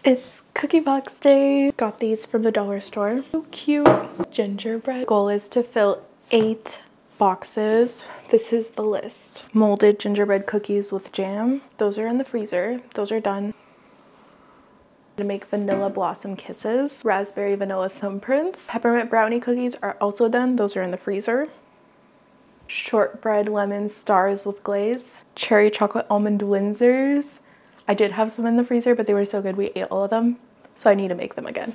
It's cookie box day. Got these from the dollar store. So cute. Gingerbread. Goal is to fill 8 boxes. This is the list. Molded gingerbread cookies with jam. Those are in the freezer. Those are done. To make vanilla blossom kisses. Raspberry vanilla thumbprints. Peppermint brownie cookies are also done. Those are in the freezer. Shortbread lemon stars with glaze. Cherry chocolate almond Windsors. I did have some in the freezer, but they were so good we ate all of them. So I need to make them again.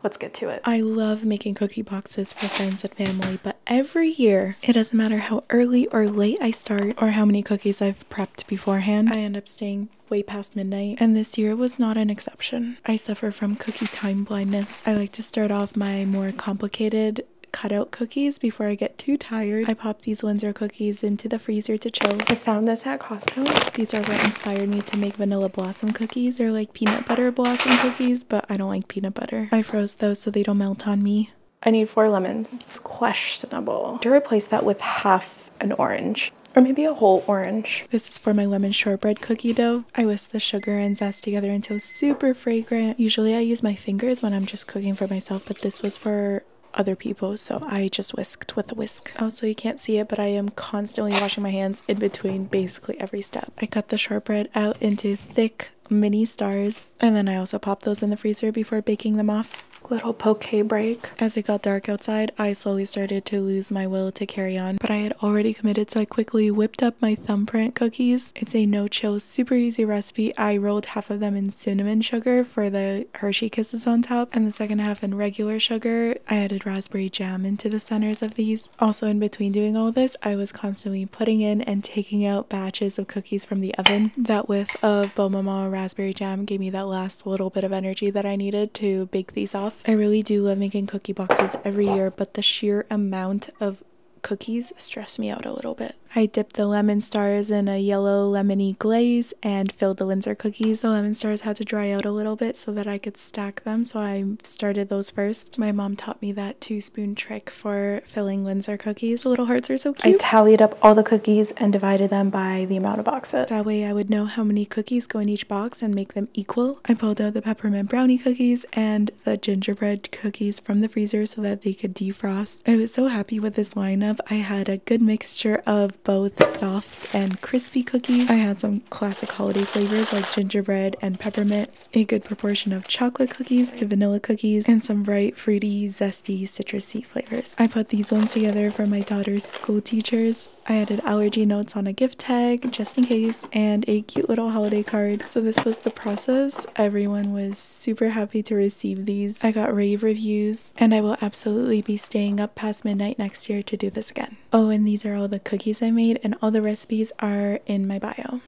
Let's get to it. I love making cookie boxes for friends and family, but every year, it doesn't matter how early or late I start or how many cookies I've prepped beforehand, I end up staying way past midnight, and this year was not an exception. I suffer from cookie time blindness. I like to start off my more complicated cutout cookies before I get too tired. I pop these Windsor cookies into the freezer to chill. I found this at Costco. These are what inspired me to make vanilla blossom cookies. They're like peanut butter blossom cookies, but I don't like peanut butter. I froze those so they don't melt on me. I need 4 lemons. It's questionable to replace that with half an orange. Or maybe a whole orange. This is for my lemon shortbread cookie dough. I whisk the sugar and zest together until it's super fragrant. Usually I use my fingers when I'm just cooking for myself, but this was for other people, so I just whisked with a whisk. Also, you can't see it, but I am constantly washing my hands in between basically every step. I cut the shortbread out into thick mini stars, and then I also pop those in the freezer before baking them off. Little poke break. As it got dark outside, I slowly started to lose my will to carry on, but I had already committed, so I quickly whipped up my thumbprint cookies. It's a no-chill, super easy recipe. I rolled half of them in cinnamon sugar for the Hershey Kisses on top, and the second half in regular sugar. I added raspberry jam into the centers of these. Also, in between doing all this, I was constantly putting in and taking out batches of cookies from the oven. That whiff of Beau Maman raspberry jam gave me that last little bit of energy that I needed to bake these off. I really do love making cookie boxes every year, but the sheer amount of cookies stress me out a little bit. I dipped the lemon stars in a yellow lemony glaze and filled the Windsor cookies. The lemon stars had to dry out a little bit so that I could stack them, so I started those first. My mom taught me that 2-spoon trick for filling Windsor cookies. The little hearts are so cute. I tallied up all the cookies and divided them by the amount of boxes. That way I would know how many cookies go in each box and make them equal. I pulled out the peppermint brownie cookies and the gingerbread cookies from the freezer so that they could defrost. I was so happy with this lineup. I had a good mixture of both soft and crispy cookies. I had some classic holiday flavors like gingerbread and peppermint, a good proportion of chocolate cookies to vanilla cookies, and some bright, fruity, zesty, citrusy flavors. I put these ones together for my daughter's school teachers. I added allergy notes on a gift tag just in case, and a cute little holiday card. So this was the process. Everyone was super happy to receive these. I got rave reviews, and I will absolutely be staying up past midnight next year to do this again. Oh, and these are all the cookies I made, and all the recipes are in my bio.